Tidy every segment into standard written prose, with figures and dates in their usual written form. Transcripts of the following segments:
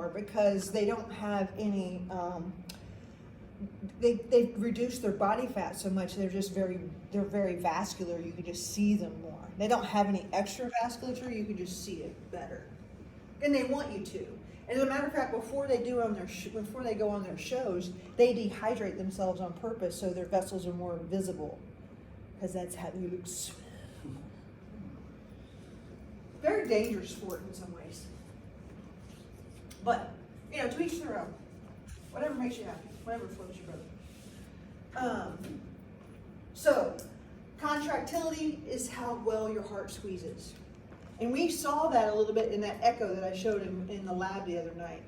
more because they don't have any, they've reduced their body fat so much, they're very vascular, you can just see them more. They don't have any extra vasculature, you can just see it better. And they want you to. And as a matter of fact, before they go on their shows, they dehydrate themselves on purpose so their vessels are more visible. Because that's how it looks. Very dangerous sport in some ways. But, to each their own. Whatever makes you happy, whatever floats your boat. So, contractility is how well your heart squeezes. And we saw that a little bit in that echo that I showed in the lab the other night.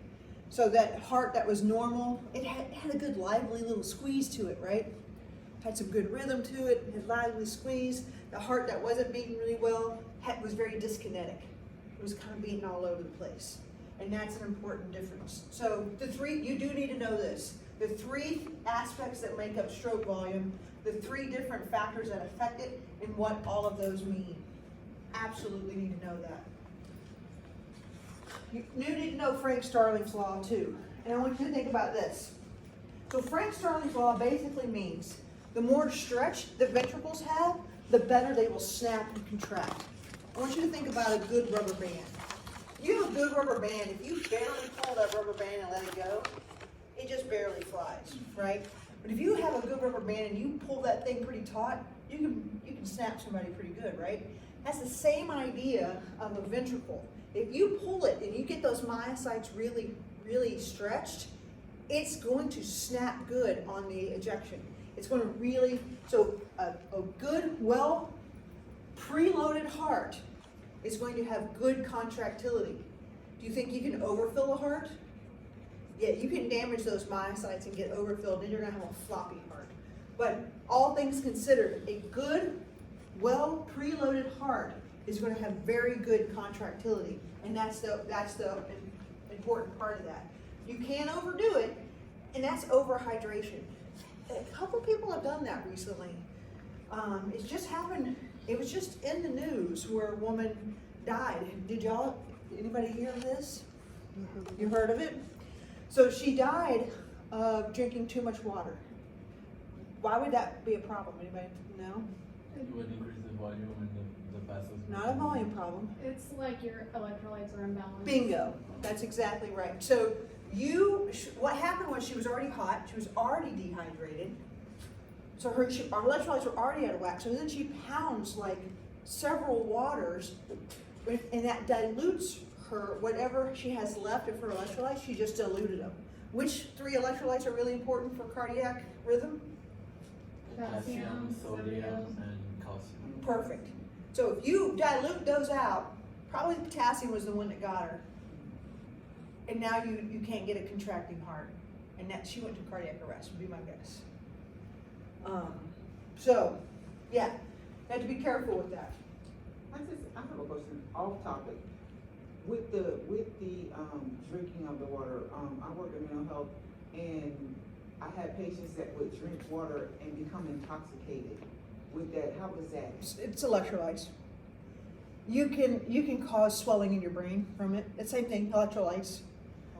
So that heart that was normal, it had a good lively little squeeze to it, right? Had some good rhythm to it, had lively squeeze. The heart that wasn't beating really well was very dyskinetic. It was kind of beating all over the place. And that's an important difference. So you do need to know this. The three aspects that make up stroke volume, the three different factors that affect it, and what all of those mean. Absolutely need to know that. You need to know Frank Starling's law too. And I want you to think about this. So Frank Starling's law basically means the more stretch the ventricles have, the better they will snap and contract. I want you to think about a good rubber band. You have a good rubber band, if you barely pull that rubber band and let it go, it just barely flies, right? But if you have a good rubber band and you pull that thing pretty taut, you can snap somebody pretty good, right? That's the same idea of a ventricle. If you pull it and you get those myocytes really, really stretched, it's going to snap good on the ejection. It's going to really, so a good, well preloaded heart is going to have good contractility. Do you think you can overfill a heart? Yeah, you can damage those myocytes and get overfilled, then you're going to have a floppy heart. But all things considered, a good, well preloaded heart is going to have very good contractility, and that's the important part of that. You can't overdo it, and that's overhydration. A couple people have done that recently. It just happened. It was just in the news where a woman died. Anybody hear of this? You heard of it? So she died of drinking too much water. Why would that be a problem? Anybody know? It would increase the volume and the vessels. Not a volume problem. It's like your electrolytes are imbalanced. Bingo. That's exactly right. So what happened was she was already hot. She was already dehydrated. So her electrolytes were already out of whack. So then she pounds like several waters, and that dilutes her, whatever she has left of her electrolytes, she just diluted them. Which three electrolytes are really important for cardiac rhythm? Potassium, sodium, and calcium. Perfect. So if you dilute those out, probably potassium was the one that got her. And now you can't get a contracting heart. And that she went to cardiac arrest, would be my guess. So, yeah, you have to be careful with that. I have a question off topic. With the drinking of the water, I work in mental health, and I had patients that would drink water and become intoxicated. With that, how was that? It's electrolytes. You can cause swelling in your brain from it. It's the same thing, electrolytes.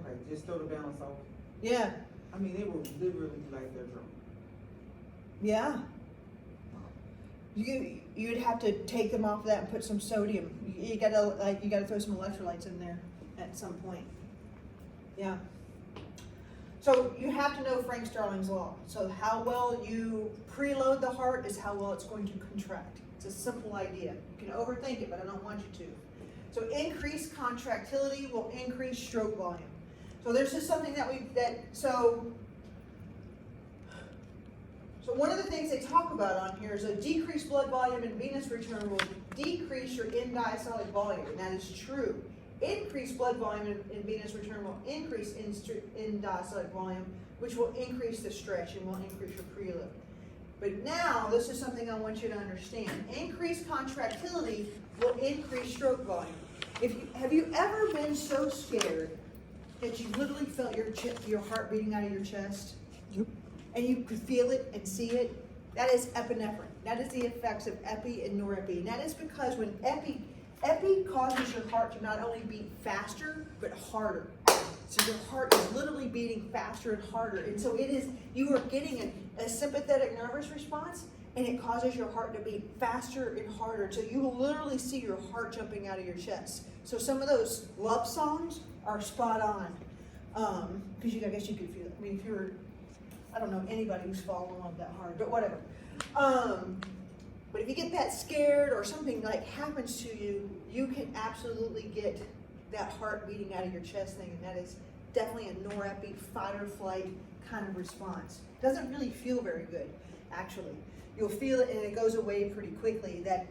Okay, just throw the balance off. Yeah, I mean, they were literally like they're drunk. yeah. You'd have to take them off of that and put some sodium. You gotta throw some electrolytes in there at some point. Yeah. So you have to know Frank Starling's law. So how well you preload the heart is how well it's going to contract. It's a simple idea. You can overthink it, but I don't want you to. So increased contractility will increase stroke volume. So there's just something so one of the things they talk about on here is a decreased blood volume and venous return will decrease your end-diastolic volume, and that is true. Increased blood volume and venous return will increase end-diastolic volume, which will increase the stretch and will increase your preload. But now, this is something I want you to understand. Increased contractility will increase stroke volume. Have you ever been so scared that you literally felt your heart beating out of your chest? Yep. And you could feel it and see it? That is epinephrine. That is the effects of epi and norepi. And that is because when epi causes your heart to not only beat faster, but harder. So your heart is literally beating faster and harder. And so you are getting a sympathetic nervous response, and it causes your heart to beat faster and harder. So you will literally see your heart jumping out of your chest. So some of those love songs are spot on. Because I guess you could feel it. I mean, if you're, I don't know anybody who's fallen in love that hard, but whatever. But if you get that scared or something like happens to you, you can absolutely get that heart beating out of your chest thing, and that is definitely a norepi fight or flight kind of response. Doesn't really feel very good, actually. You'll feel it and it goes away pretty quickly. That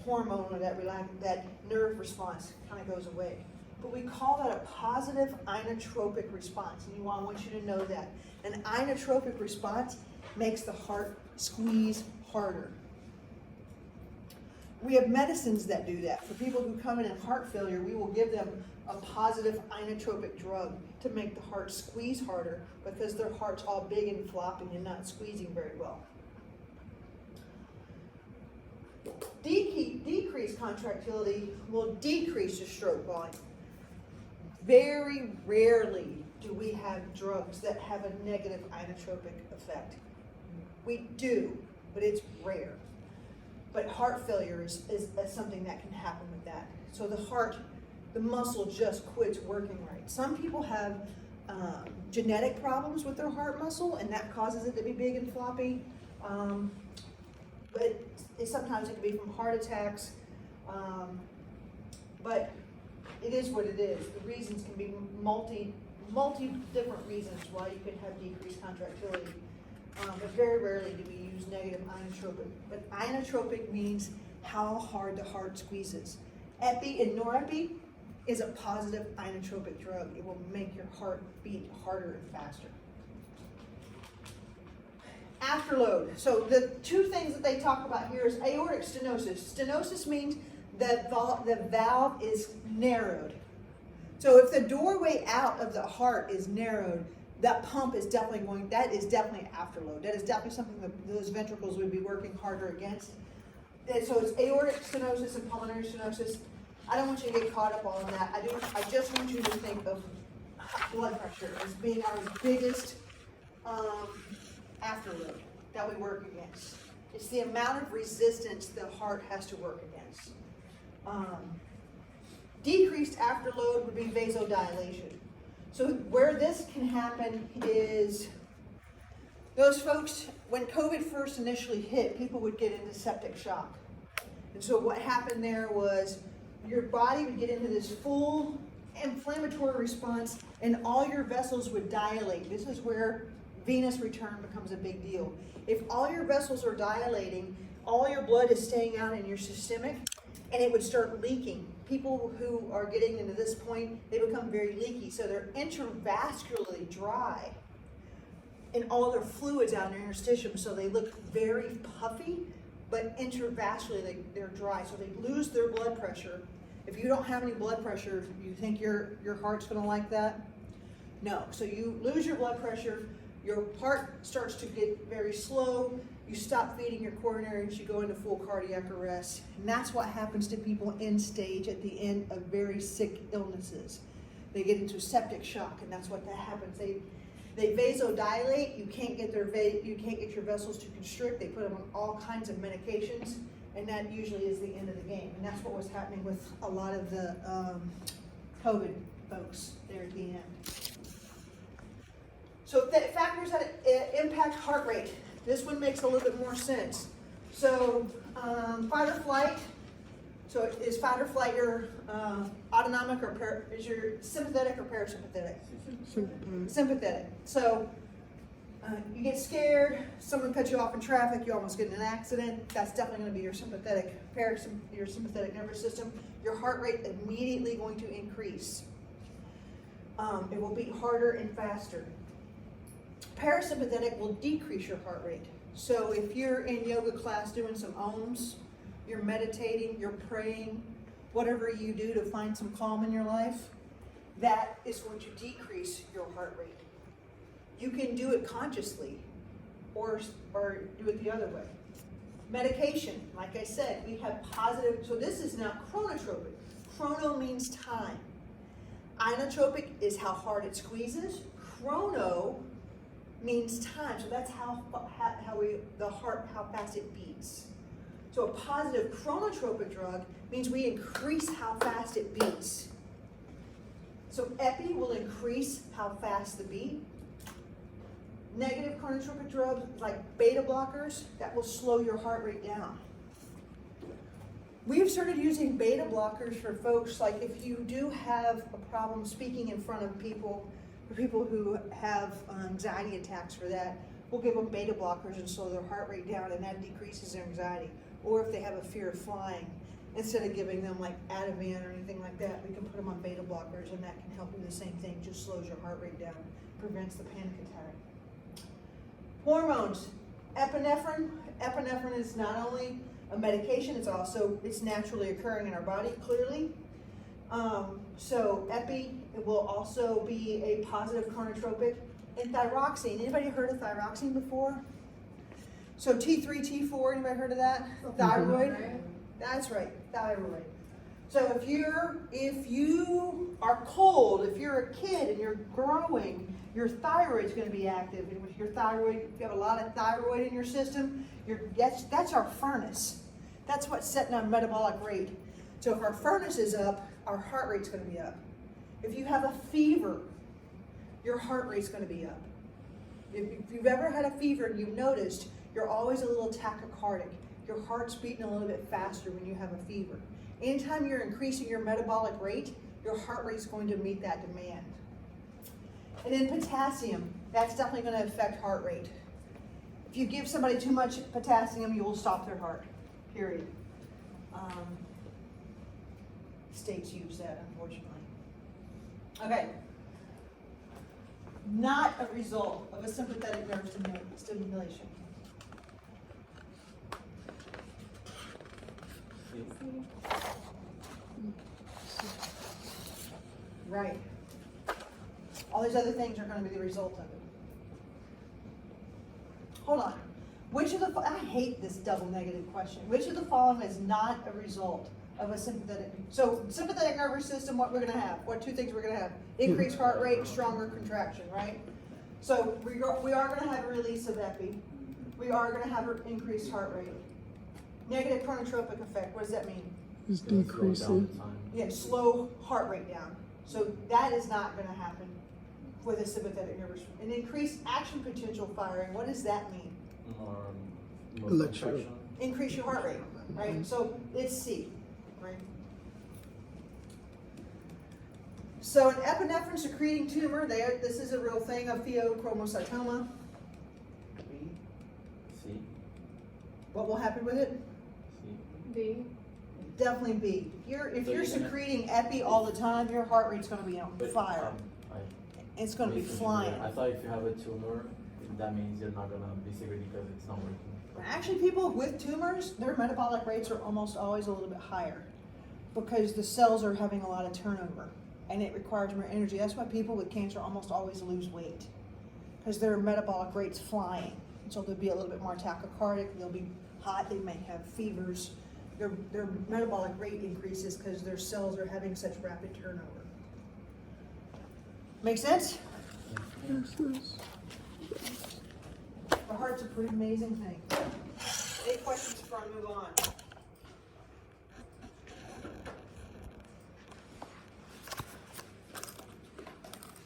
hormone or that nerve response kind of goes away. But we call that a positive inotropic response, and I want you to know that. An inotropic response makes the heart squeeze harder. We have medicines that do that. For people who come in and heart failure, we will give them a positive inotropic drug to make the heart squeeze harder because their heart's all big and flopping and not squeezing very well. Decreased contractility will decrease the stroke volume. Very rarely do we have drugs that have a negative inotropic effect. We do, but it's rare. But heart failure is something that can happen with that. So the muscle just quits working right. Some people have genetic problems with their heart muscle, and that causes it to be big and floppy. But sometimes it can be from heart attacks. But it is what it is. The reasons can be multi different reasons why you could have decreased contractility. But very rarely do we use negative inotropic. But inotropic means how hard the heart squeezes. Epi and norepi is a positive inotropic drug. It will make your heart beat harder and faster. Afterload. So the two things that they talk about here is aortic stenosis. Stenosis means that the valve is narrowed. So if the doorway out of the heart is narrowed, that pump is definitely that is definitely afterload. That is definitely something that those ventricles would be working harder against. And so it's aortic stenosis and pulmonary stenosis. I don't want you to get caught up on that. I just want you to think of blood pressure as being our biggest afterload that we work against. It's the amount of resistance the heart has to work against. Decreased afterload would be vasodilation. So where this can happen is those folks, when COVID first initially hit, people would get into septic shock. And so what happened there was your body would get into this full inflammatory response and all your vessels would dilate. This is where venous return becomes a big deal. If all your vessels are dilating, all your blood is staying out in your systemic, and it would start leaking. People who are getting into this point, they become very leaky. So they're intravascularly dry and all their fluids out in their interstitium. So they look very puffy, but intravascularly they're dry. So they lose their blood pressure. If you don't have any blood pressure, you think your heart's gonna like that? No. So you lose your blood pressure, your heart starts to get very slow, you stop feeding your coronaries, you go into full cardiac arrest. And that's what happens to people end stage at the end of very sick illnesses. They get into septic shock, and that's what that happens. They vasodilate, you can't get your vessels to constrict, they put them on all kinds of medications, and that usually is the end of the game. And that's what was happening with a lot of the COVID folks there at the end. So factors that impact heart rate. This one makes a little bit more sense. So fight or flight. So is fight or flight your autonomic or is your sympathetic or parasympathetic? Sympathetic. So you get scared, someone cuts you off in traffic, you almost get in an accident. That's definitely going to be your sympathetic nervous system. Your heart rate immediately going to increase. It will beat harder and faster. Parasympathetic will decrease your heart rate. So if you're in yoga class doing some ohms, you're meditating, you're praying, whatever you do to find some calm in your life, that is going to decrease your heart rate. You can do it consciously or do it the other way. Medication, like I said, we have positive, so this is now chronotropic. Chrono means time. Inotropic is how hard it squeezes. Chrono means time, so that's how fast it beats. So a positive chronotropic drug means we increase how fast it beats. So epi will increase how fast the beat. Negative chronotropic drugs like beta blockers, that will slow your heart rate down. We've started using beta blockers for folks, like if you do have a problem speaking in front of people, for people who have anxiety attacks for that, we'll give them beta blockers and slow their heart rate down, and that decreases their anxiety. Or if they have a fear of flying, instead of giving them like Ativan or anything like that, we can put them on beta blockers, and that can help do the same thing, just slows your heart rate down, prevents the panic attack. Hormones, epinephrine. Epinephrine is not only a medication, it's naturally occurring in our body, clearly. So epi, it will also be a positive chronotropic. And thyroxine, anybody heard of thyroxine before? So T3, T4, anybody heard of that? Thyroid, Right? that's right, thyroid. So if you are cold, if you're a kid and you're growing, your thyroid's going to be active. And with your thyroid, if you have a lot of thyroid in your system, that's our furnace. That's what's setting our metabolic rate. So if our furnace is up, our heart rate's going to be up. If you have a fever, your heart rate's going to be up. If you've ever had a fever and you've noticed, you're always a little tachycardic. Your heart's beating a little bit faster when you have a fever. Anytime you're increasing your metabolic rate, your heart rate's going to meet that demand. And then potassium, that's definitely going to affect heart rate. If you give somebody too much potassium, you will stop their heart, period. States use that, unfortunately. Okay. Not a result of a sympathetic nerve stimulation. Right. All these other things are going to be the result of it. Hold on. I hate this double negative question. Which of the following is not a result of a sympathetic? So sympathetic nervous system, what we're going to have? What two things we're going to have? Increased heart rate, stronger contraction, right? So we are going to have a release of epi. We are going to have an increased heart rate. Negative chronotropic effect, what does that mean? It's decreasing. Yeah, slow heart rate down. So that is not going to happen with a sympathetic nervous. An increased action potential firing, what does that mean? More Electrical. contraction. Increase your heart rate, right? So it's C, right? So an epinephrine secreting tumor, this is a real thing, a pheochromocytoma. C. What will happen with it? C. B. Definitely B. If you're So you're gonna- secreting epi all the time, your heart rate's going to be on But, fire. It's going to be flying. I thought if you have a tumor, that means you're not gonna be secret because it's not working. Actually, people with tumors, their metabolic rates are almost always a little bit higher because the cells are having a lot of turnover and it requires more energy. That's why people with cancer almost always lose weight because their metabolic rate's flying. So they'll be a little bit more tachycardic, they'll be hot, they may have fevers. Their metabolic rate increases because their cells are having such rapid turnover. Make sense? The heart's a pretty amazing thing. Any questions before I move on?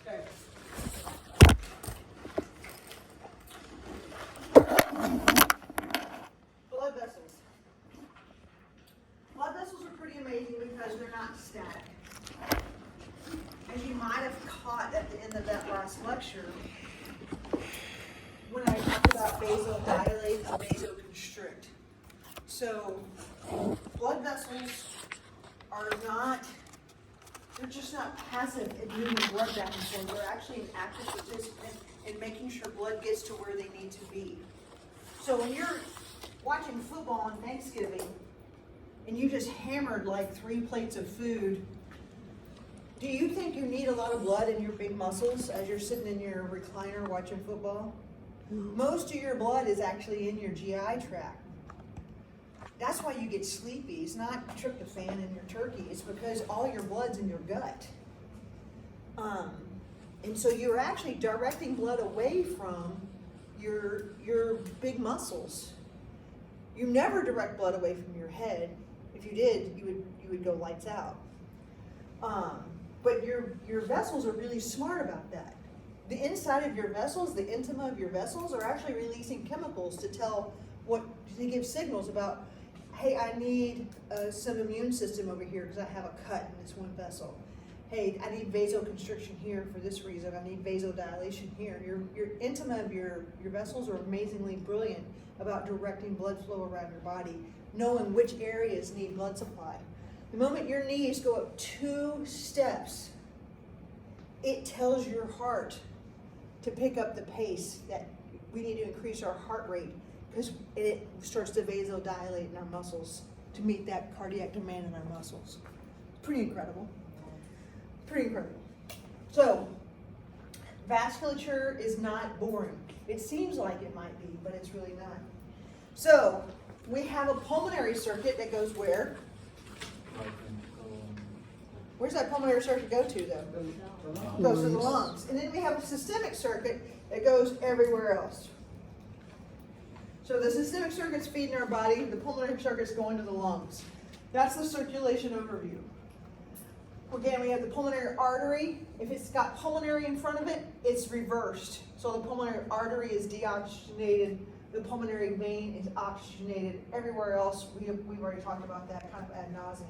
Okay. Blood vessels. Blood vessels are pretty amazing because they're not static. As you might have caught at the end of that last lecture, when I talked about vasodilate and vasoconstrict. So blood vessels are not, they're just not passive in moving blood back and forth. They're actually an active participant in making sure blood gets to where they need to be. So when you're watching football on Thanksgiving and you just hammered like 3 plates of food, do you think you need a lot of blood in your big muscles as you're sitting in your recliner watching football? Most of your blood is actually in your GI tract. That's why you get sleepy. It's not tryptophan in your turkey. It's because all your blood's in your gut. And so you're actually directing blood away from your big muscles. You never direct blood away from your head. If you did, you would go lights out. But your vessels are really smart about that. The inside of your vessels, the intima of your vessels, are actually releasing chemicals to give signals about, hey, I need some immune system over here because I have a cut in this one vessel. Hey, I need vasoconstriction here for this reason. I need vasodilation here. Your intima of your vessels are amazingly brilliant about directing blood flow around your body, knowing which areas need blood supply. The moment your knees go up 2 steps, it tells your heart to pick up the pace that we need to increase our heart rate because it starts to vasodilate in our muscles to meet that cardiac demand in our muscles. Pretty incredible. Pretty incredible. So, vasculature is not boring. It seems like it might be, but it's really not. So, we have a pulmonary circuit that goes where? Where's that pulmonary circuit go to, though? It goes to the lungs. And then we have a systemic circuit that goes everywhere else. So the systemic circuit's feeding our body, the pulmonary circuit's going to the lungs. That's the circulation overview. Again, we have the pulmonary artery. If it's got pulmonary in front of it, it's reversed. So the pulmonary artery is deoxygenated, the pulmonary vein is oxygenated. Everywhere else, we've already talked about that kind of ad nauseum.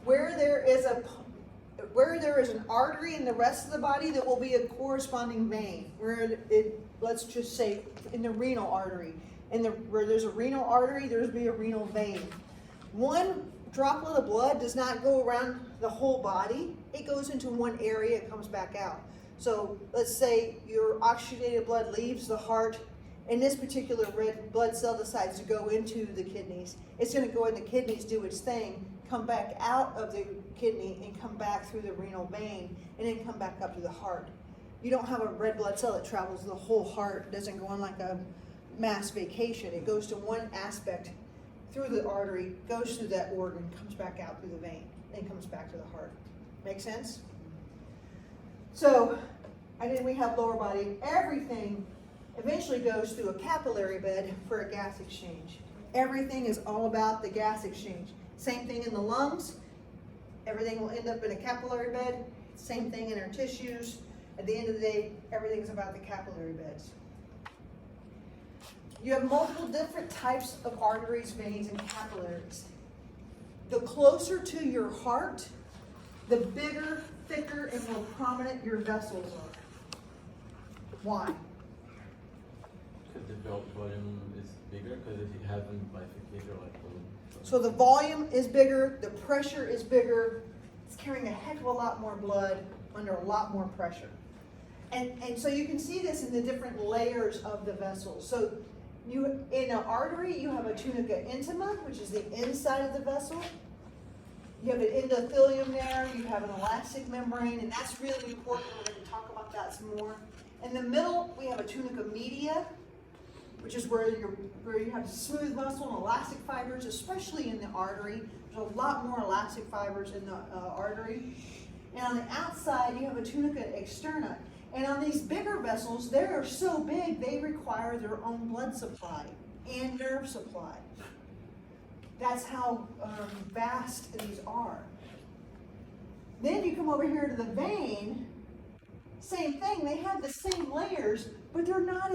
Where there is an artery in the rest of the body, there will be a corresponding vein. Let's just say in the renal artery, where there's a renal artery, there's be a renal vein. One droplet of blood does not go around the whole body. It goes into one area and comes back out. So let's say your oxygenated blood leaves the heart, and this particular red blood cell decides to go into the kidneys. It's going to go in the kidneys, do its thing, come back out of the kidney and come back through the renal vein and then come back up to the heart. You don't have a red blood cell that travels the whole heart. It doesn't go on like a mass vacation. It goes to one aspect through the artery, goes through that organ, comes back out through the vein, then comes back to the heart. Make sense? So, and then we have lower body. Everything eventually goes through a capillary bed for a gas exchange. Everything is all about the gas exchange. Same thing in the lungs. Everything will end up in a capillary bed. Same thing in our tissues. At the end of the day, everything's about the capillary beds. You have multiple different types of arteries, veins, and capillaries. The closer to your heart, the bigger, thicker, and more prominent your vessels are. Why? Because the volume is bigger, because it hasn't bifurcated like the. So the volume is bigger, the pressure is bigger, it's carrying a heck of a lot more blood under a lot more pressure. And so you can see this in the different layers of the vessels. So in an artery, you have a tunica intima, which is the inside of the vessel. You have an endothelium there, you have an elastic membrane, and that's really important. We're going to talk about that some more. In the middle, we have a tunica media, which is where you have smooth muscle and elastic fibers, especially in the artery. There's a lot more elastic fibers in the artery. And on the outside, you have a tunica externa. And on these bigger vessels, they are so big, they require their own blood supply and nerve supply. That's how vast these are. Then you come over here to the vein. Same thing, they have the same layers, but they're not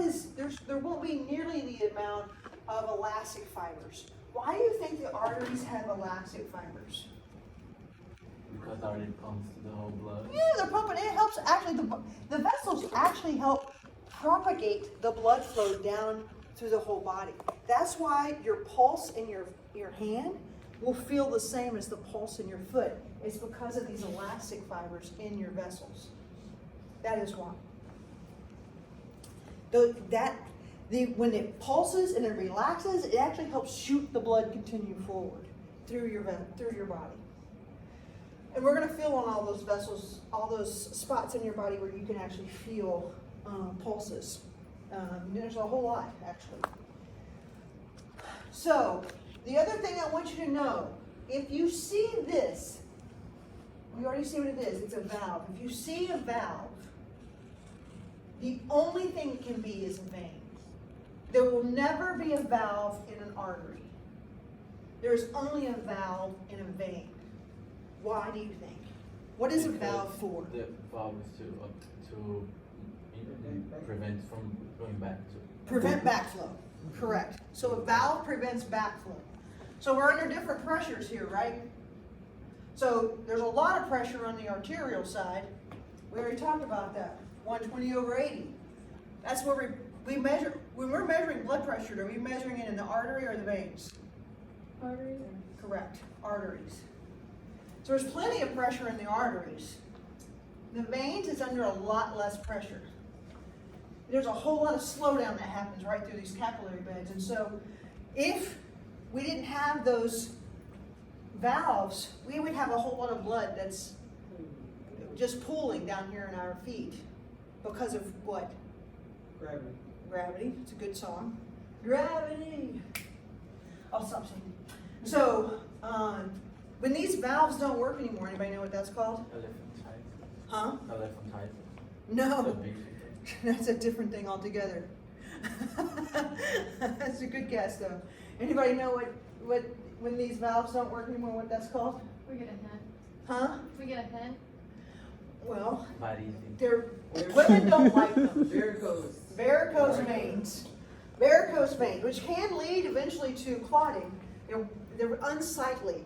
there won't be nearly the amount of elastic fibers. Why do you think the arteries have elastic fibers? Because it already pumps the whole blood. Yeah, they're pumping. It helps actually. The vessels actually help propagate the blood flow down through the whole body. That's why your pulse in your hand will feel the same as the pulse in your foot. It's because of these elastic fibers in your vessels. That is why. When it pulses and it relaxes, it actually helps shoot the blood continue forward through your body. And we're going to feel on all those vessels, all those spots in your body where you can actually feel pulses. There's a whole lot, actually. So, the other thing I want you to know, if you see this, You already see what it is, it's a valve. If you see a valve, the only thing it can be is a vein. There will never be a valve in an artery. There's only a valve in a vein. Why do you think? What is a valve for? The valve is to prevent from going back to. Prevent backflow, correct. So a valve prevents backflow. So we're under different pressures here, right? So there's a lot of pressure on the arterial side. We already talked about that, 120/80. That's where we measure, when we're measuring blood pressure, are we measuring it in the artery or the veins? Arteries. Correct, arteries. So there's plenty of pressure in the arteries. The veins is under a lot less pressure. There's a whole lot of slowdown that happens right through these capillary beds. And so if we didn't have those valves, we would have a whole lot of blood that's just pooling down here in our feet because of what? Gravity. Gravity. It's a good song. Gravity. I'll stop singing. So, when these valves don't work anymore, anybody know what that's called? Elephantitis. Huh? Elephantitis. No. It's a big thing. That's a different thing altogether. That's a good guess, though. Anybody know what when these valves don't work anymore, what that's called? We get a hint. Huh? We get a hint. Well, Varicose. they're women don't like them. Varicose. Varicose veins. Varicose veins, which can lead eventually to clotting. They're unsightly.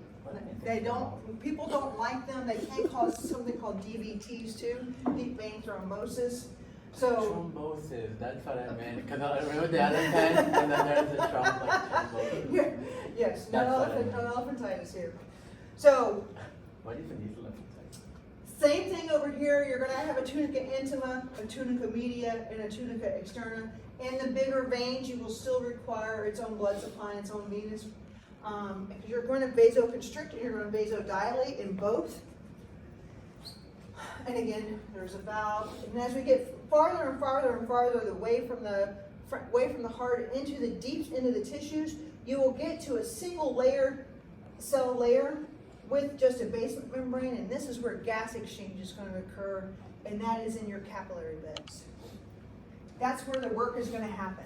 They don't. People don't like them. They can cause something called DVTs too, deep vein thrombosis. So. Thrombosis, that's what I meant. Because I remember the other time, and then there's a thrombosis. Yeah, yes, no That's what I meant. elephantitis here. So, What even is elephantitis? same thing over here. You're going to have a tunica intima, a tunica media, and a tunica externa. In the bigger veins, you will still require its own blood supply and its own venous. You're going to vasoconstrict and you're going to vasodilate in both. And again, there's a valve. And as we get farther and farther and farther away from the heart into the deep into the tissues, you will get to a single layer cell layer with just a basement membrane, and this is where gas exchange is going to occur, and that is in your capillary beds. That's where the work is going to happen.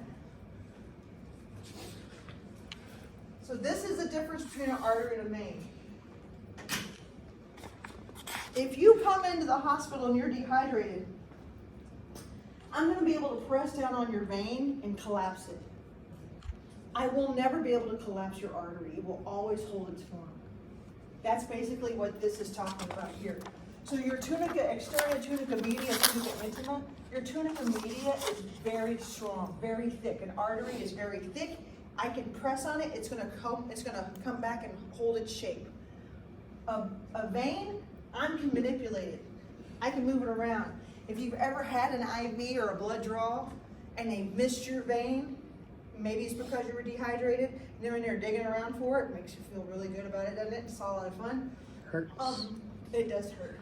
So this is the difference between an artery and a vein. If you come into the hospital and you're dehydrated, I'm going to be able to press down on your vein and collapse it. I will never be able to collapse your artery. It will always hold its form. That's basically what this is talking about here. So your tunica externa, tunica media, tunica intima, your tunica media is very strong, very thick. An artery is very thick. I can press on it, it's gonna come back and hold its shape. A vein, I can manipulate it. I can move it around. If you've ever had an IV or a blood draw and they missed your vein, maybe it's because you were dehydrated, and they're in there digging around for it, makes you feel really good about it, doesn't it? It's all a lot of fun. Hurts. It does hurt.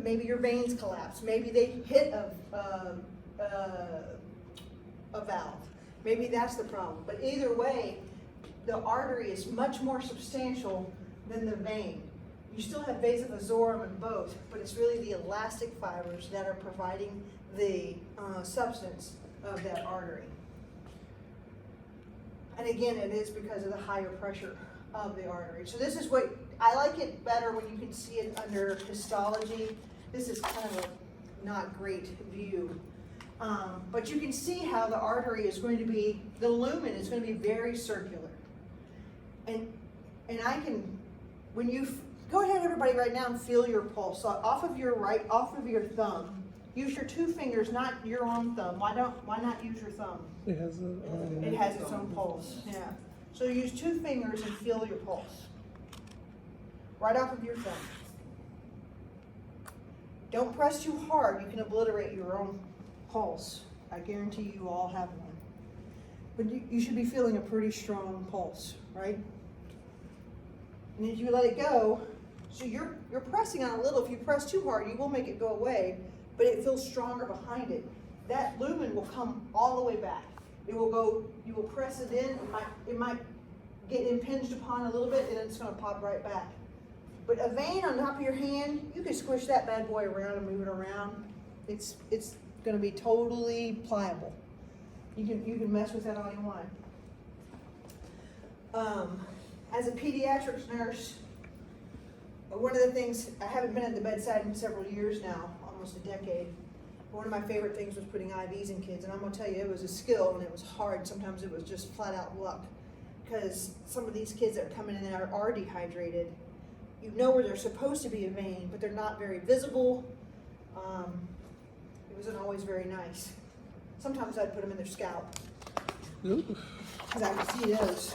Maybe your veins collapse. Maybe they hit a valve. Maybe that's the problem. But either way, the artery is much more substantial than the vein. You still have vasa vasorum in both, but it's really the elastic fibers that are providing the substance of that artery. And again, it is because of the higher pressure of the artery. So this is what, I like it better when you can see it under histology. This is kind of a not great view. But you can see how the artery is going to be, the lumen is going to be very circular. And I can, when you, go ahead everybody right now and feel your pulse. So off of your thumb. Use your two fingers, not your own thumb. Why not use your thumb? It has It has its own pulse, yeah. So use two fingers and feel your pulse. Right off of your thumb. Don't press too hard, you can obliterate your own pulse. I guarantee you all have one. But you should be feeling a pretty strong pulse, right? And if you let it go, so you're pressing on a little. If you press too hard, you will make it go away, but it feels stronger behind it. That lumen will come all the way back. It will go, you will press it in, it might get impinged upon a little bit and then it's gonna pop right back. But a vein on top of your hand, you can squish that bad boy around and move it around. It's gonna be totally pliable. You can mess with that all you want. As a pediatrics nurse, one of the things, I haven't been at the bedside in several years now, almost a decade. One of my favorite things was putting IVs in kids, and I'm gonna tell you, it was a skill and it was hard. Sometimes it was just flat out luck. Because some of these kids that are coming in there are dehydrated. You know where they're supposed to be a vein, but they're not very visible. It wasn't always very nice. Sometimes I'd put them in their scalp, because I could see those.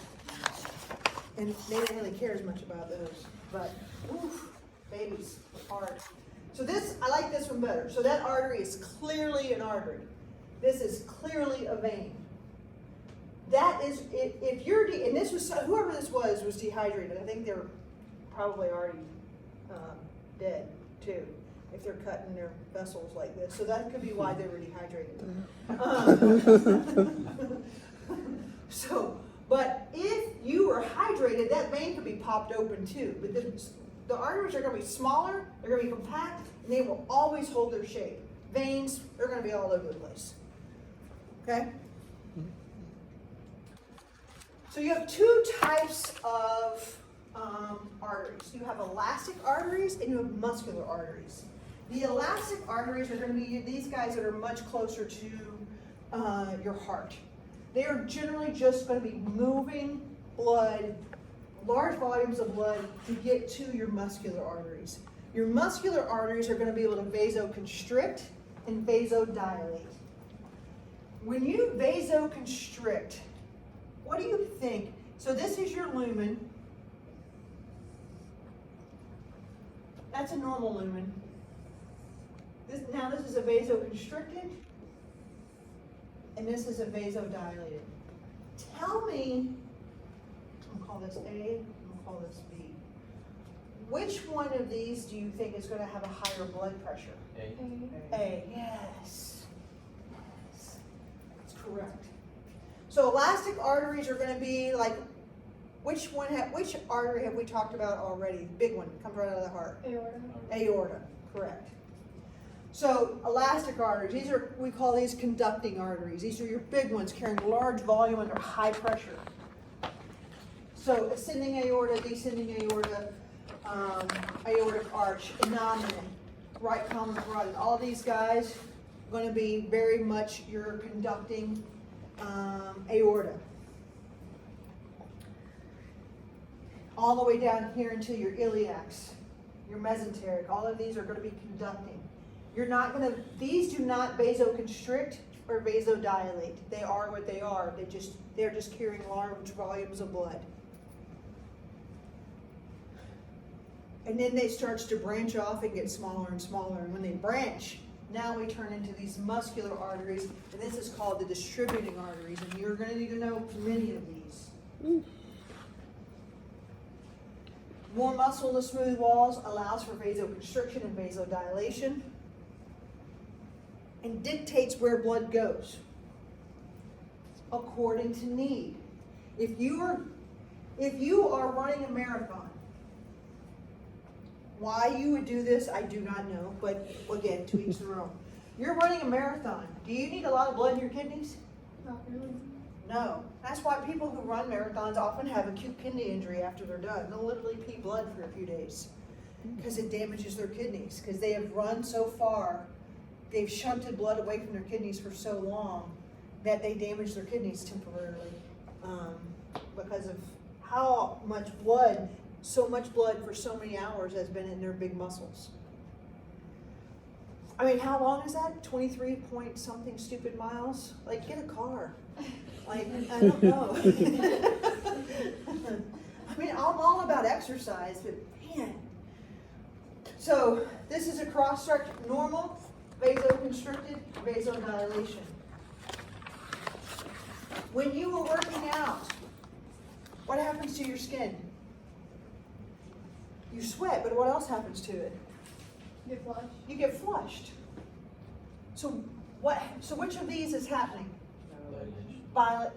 And they didn't really care as much about those, but oof, babies, hard. So this, I like this one better. So that artery is clearly an artery. This is clearly a vein. That is, if you're, and this was, whoever this was dehydrated. I think they're probably already dead too, if they're cutting their vessels like this. So that could be why they were dehydrated. So, but if you were hydrated, that vein could be popped open too. But the arteries are gonna be smaller, they're gonna be compact, and they will always hold their shape. Veins, they're gonna be all over the place. Okay? So you have two types of arteries. You have elastic arteries and you have muscular arteries. The elastic arteries are going to be these guys that are much closer to your heart. They are generally just going to be moving blood, large volumes of blood, to get to your muscular arteries. Your muscular arteries are going to be able to vasoconstrict and vasodilate. When you vasoconstrict, what do you think? So this is your lumen. That's a normal lumen. Now this is a vasoconstricted, and this is a vasodilated. Tell me, I'm gonna call this A, I'm gonna call this B. Which one of these do you think is gonna have a higher blood pressure? A, yes. Yes, that's correct. So elastic arteries are going to be like, which artery have we talked about already? Big one, comes right out of the heart. Aorta. Aorta, correct. So elastic arteries, we call these conducting arteries. These are your big ones carrying large volume under high pressure. So ascending aorta, descending aorta, aortic arch, innominate, right common carotid. All these guys are going to be very much your conducting aorta. All the way down here into your iliacs, your mesenteric, all of these are going to be conducting. You're not going to, these do not vasoconstrict or vasodilate. They are what they are. They're just carrying large volumes of blood. And then they start to branch off and get smaller and smaller. And when they branch, now we turn into these muscular arteries, and this is called the distributing arteries, and you're going to need to know many of these. More muscle in the smooth walls allows for vasoconstriction and vasodilation, and dictates where blood goes according to need. If you are running a marathon, why you would do this, I do not know, but again, to each their own. You're running a marathon. Do you need a lot of blood in your kidneys? Not really. No. That's why people who run marathons often have acute kidney injury after they're done. They'll literally pee blood for a few days because it damages their kidneys, because they have run so far, they've shunted blood away from their kidneys for so long that they damage their kidneys temporarily because of how much blood, so much blood for so many hours has been in their big muscles. I mean, how long is that? 23 point something stupid miles? Like, get a car. Like, I don't know. I mean, I'm all about exercise, but man. So, this is a cross-structure, normal, vasoconstricted, vasodilation. When you are working out, what happens to your skin? You sweat, but what else happens to it? Get flushed. You get flushed. So which of these is happening?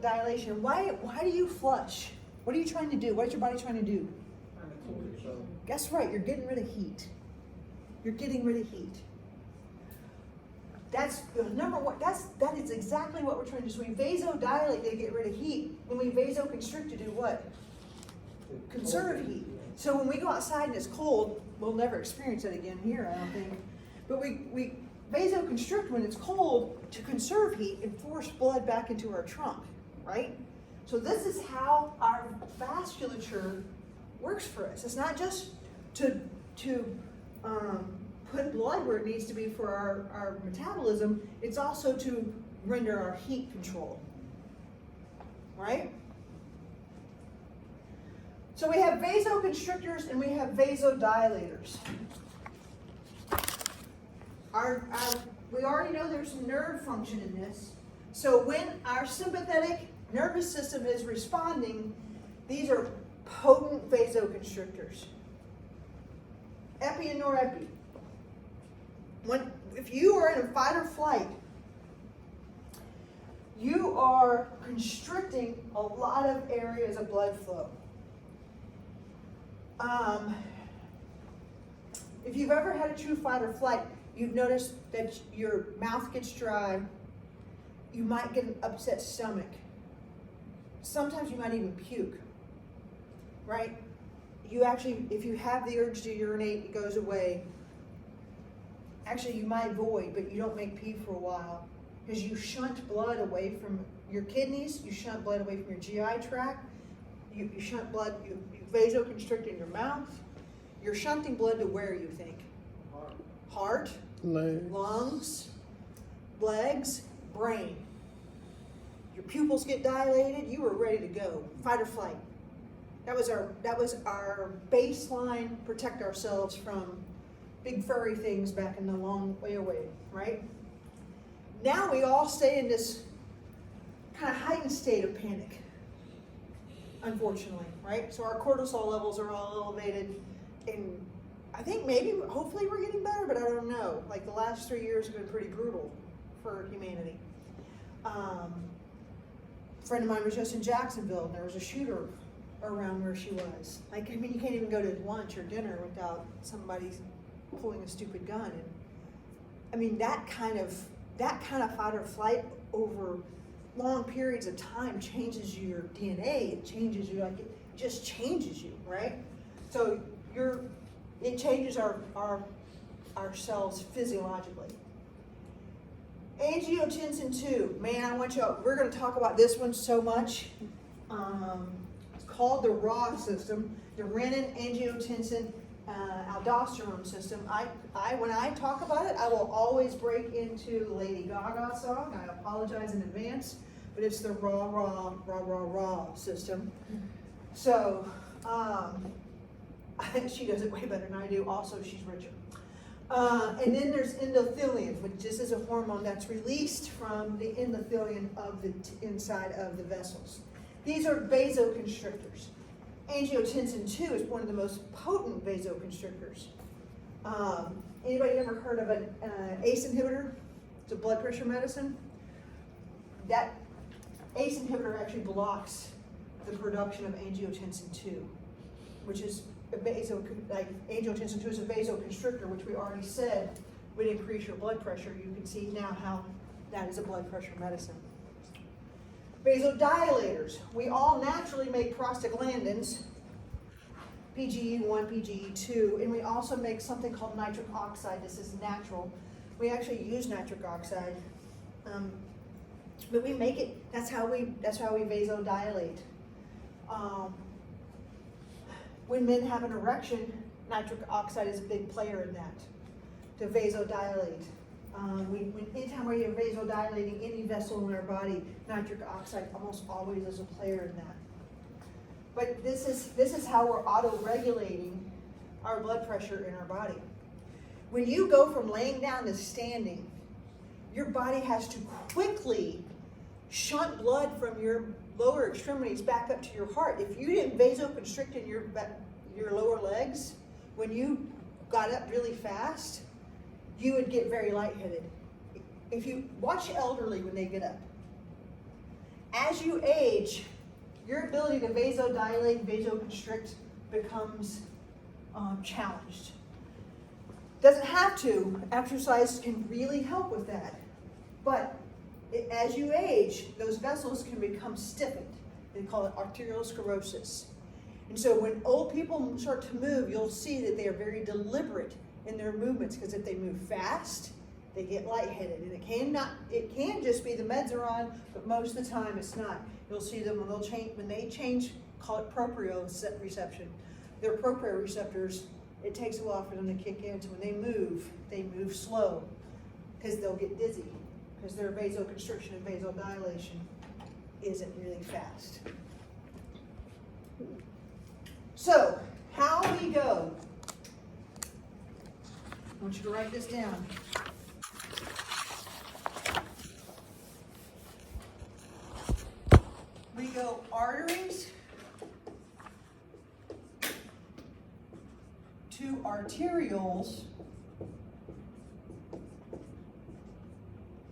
Dilation. Why do you flush? What are you trying to do? What is your body trying to do? Trying to cool yourself. Guess right, you're getting rid of heat. You're getting rid of heat. That's the number one, that is exactly what we're trying to do. So we vasodilate to get rid of heat, and we vasoconstrict to do what? Conserve heat. So when we go outside and it's cold, we'll never experience it again here, I don't think. But we vasoconstrict when it's cold to conserve heat and force blood back into our trunk, right? So this is how our vasculature works for us. It's not just to put blood where it needs to be for our metabolism, it's also to render our heat control, right? So we have vasoconstrictors and we have vasodilators. We already know there's some nerve function in this. So when our sympathetic nervous system is responding, these are potent vasoconstrictors. Epi and norepi. If you are in a fight or flight, you are constricting a lot of areas of blood flow. If you've ever had a true fight or flight, you've noticed that your mouth gets dry. You might get an upset stomach. Sometimes you might even puke, right? You actually, if you have the urge to urinate, it goes away. Actually, you might void, but you don't make pee for a while because you shunt blood away from your kidneys, you shunt blood away from your GI tract, you shunt blood, you vasoconstrict in your mouth. You're shunting blood to where, you think? Heart, Legs. lungs, legs, brain. Your pupils get dilated, you are ready to go. Fight or flight. That was our baseline, protect ourselves from big furry things back in the long way away, right? Now we all stay in this kind of heightened state of panic, unfortunately, right? So our cortisol levels are all elevated, and I think maybe, hopefully we're getting better, but I don't know. Like the last 3 years have been pretty brutal for humanity. A friend of mine was just in Jacksonville, and there was a shooter around where she was. Like, I mean, you can't even go to lunch or dinner without somebody pulling a stupid gun. And I mean, that kind of fight or flight over long periods of time changes your DNA. It changes you, like it just changes you, right? So it changes our cells physiologically. Angiotensin 2, man, we're going to talk about this one so much. It's called the RAW system, the renin-angiotensin aldosterone system. When I talk about it, I will always break into the Lady Gaga song. I apologize in advance, but it's the raw system. So, she does it way better than I do. Also, she's richer. And then there's endothelin, which this is a hormone that's released from the endothelium of the inside of the vessels. These are vasoconstrictors. Angiotensin 2 is one of the most potent vasoconstrictors. Anybody ever heard of an ACE inhibitor? It's a blood pressure medicine. That ACE inhibitor actually blocks the production of angiotensin 2, which is angiotensin 2 is a vasoconstrictor, which we already said would increase your blood pressure. You can see now how that is a blood pressure medicine. Vasodilators. We all naturally make prostaglandins, PGE1, PGE2, and we also make something called nitric oxide. This is natural. We actually use nitric oxide, but we make it. That's how we vasodilate. When men have an erection, nitric oxide is a big player in that, to vasodilate. Anytime we're vasodilating any vessel in our body, nitric oxide almost always is a player in that. But this is how we're auto-regulating our blood pressure in our body. When you go from laying down to standing, your body has to quickly shunt blood from your lower extremities back up to your heart. If you didn't vasoconstrict in your lower legs, when you got up really fast, you would get very lightheaded. If you watch elderly when they get up, as you age, your ability to vasodilate and vasoconstrict becomes challenged. Doesn't have to. Exercise can really help with that. But as you age, those vessels can become stiffened. They call it arteriosclerosis. And so when old people start to move, you'll see that they are very deliberate in their movements, because if they move fast, they get lightheaded. And it can just be the meds are on, but most of the time it's not. You'll see them when they change, call it proprioception. Their proprioceptors, it takes a while for them to kick in. So when they move slow, because they'll get dizzy, because their vasoconstriction and vasodilation isn't really fast. So, how we go? I want you to write this down. We go arteries to arterioles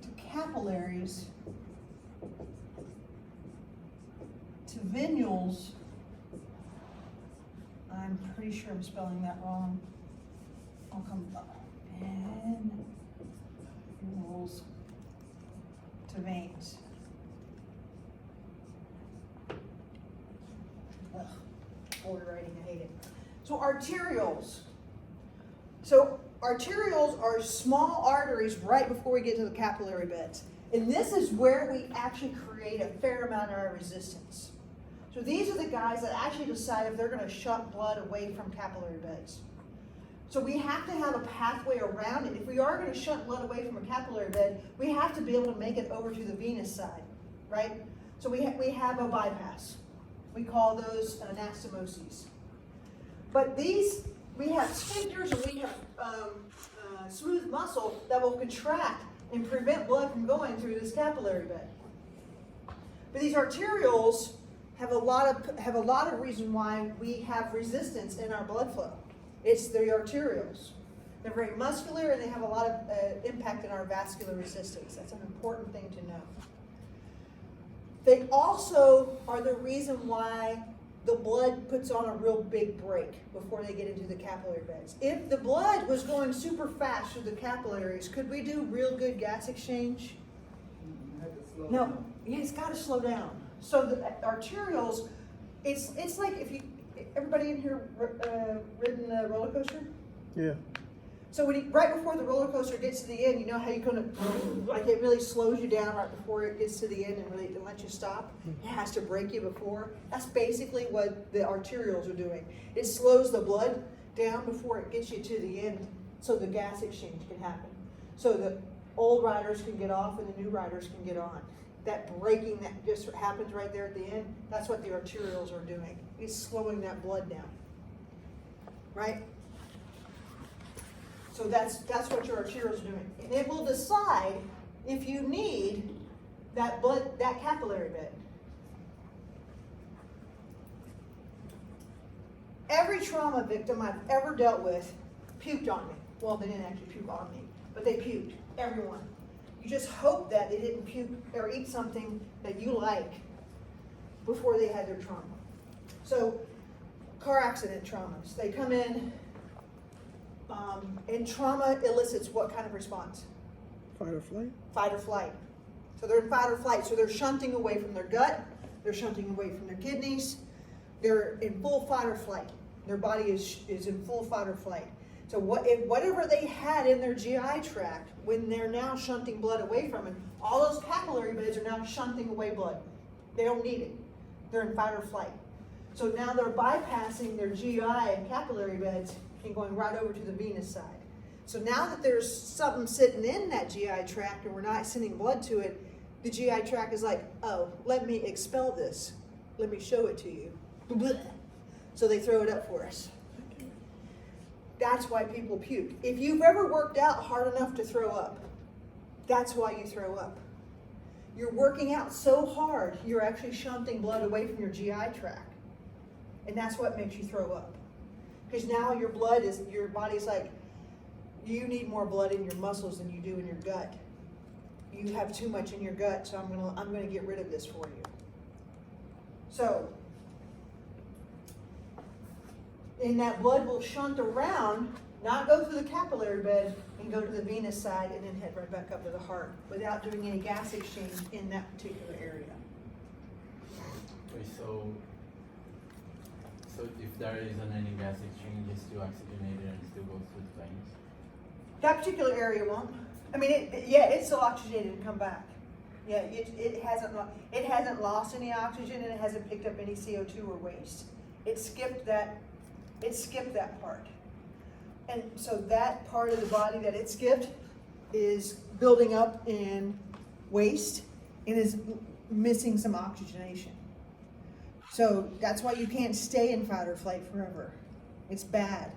to capillaries to venules. I'm pretty sure I'm spelling that wrong. I'll come venules to veins. Ugh, board writing, I hate it. So arterioles. So arterioles are small arteries right before we get to the capillary beds. And this is where we actually create a fair amount of our resistance. So these are the guys that actually decide if they're going to shunt blood away from capillary beds. So we have to have a pathway around it. If we are going to shunt blood away from a capillary bed, we have to be able to make it over to the venous side, right? So we have a bypass. We call those anastomoses. But these, we have sphincters and we have smooth muscle that will contract and prevent blood from going through this capillary bed. But these arterioles have a lot of reason why we have resistance in our blood flow. It's the arterioles. They're very muscular and they have a lot of impact in our vascular resistance. That's an important thing to know. They also are the reason why the blood puts on a real big break before they get into the capillary beds. If the blood was going super fast through the capillaries, could we do real good gas exchange? No, yeah, it's got to slow down. So the arterioles, it's like if you, everybody in here ridden a roller coaster? Yeah. So right before the roller coaster gets to the end, you know how you kind of, like it really slows you down right before it gets to the end and really lets you stop? It has to break you before. That's basically what the arterioles are doing. It slows the blood down before it gets you to the end so the gas exchange can happen. So the old riders can get off and the new riders can get on. That braking that just happens right there at the end, that's what the arterioles are doing. It's slowing that blood down, right? So that's what your arterioles are doing. And it will decide if you need that blood, that capillary bed. Every trauma victim I've ever dealt with puked on me. Well, they didn't actually puke on me, but they puked, everyone. You just hope that they didn't puke or eat something that you like before they had their trauma. So, car accident traumas, they come in, and trauma elicits what kind of response? Fight or flight? Fight or flight. So they're in fight or flight. So they're shunting away from their gut, they're shunting away from their kidneys, they're in full fight or flight. Their body is in full fight or flight. So whatever they had in their GI tract, when they're now shunting blood away from it, all those capillary beds are now shunting away blood. They don't need it. They're in fight or flight. So now they're bypassing their GI and capillary beds and going right over to the venous side. So now that there's something sitting in that GI tract and we're not sending blood to it, the GI tract is like, oh, let me expel this. Let me show it to you. So they throw it up for us. That's why people puke. If you've ever worked out hard enough to throw up, that's why you throw up. You're working out so hard, you're actually shunting blood away from your GI tract. And that's what makes you throw up. Because now your body's like, you need more blood in your muscles than you do in your gut. You have too much in your gut, so I'm gonna get rid of this for you. So, and that blood will shunt around, not go through the capillary bed, and go to the venous side, and then head right back up to the heart without doing any gas exchange in that particular area. Okay, so if there isn't any gas exchange, it's still oxygenated and it still goes through the veins? That particular area won't. I mean, yeah, it's still oxygenated and come back. Yeah, it hasn't lost any oxygen, and it hasn't picked up any CO2 or waste. It skipped that part. And so that part of the body that it skipped is building up in waste and is missing some oxygenation. So that's why you can't stay in fight or flight forever. It's bad.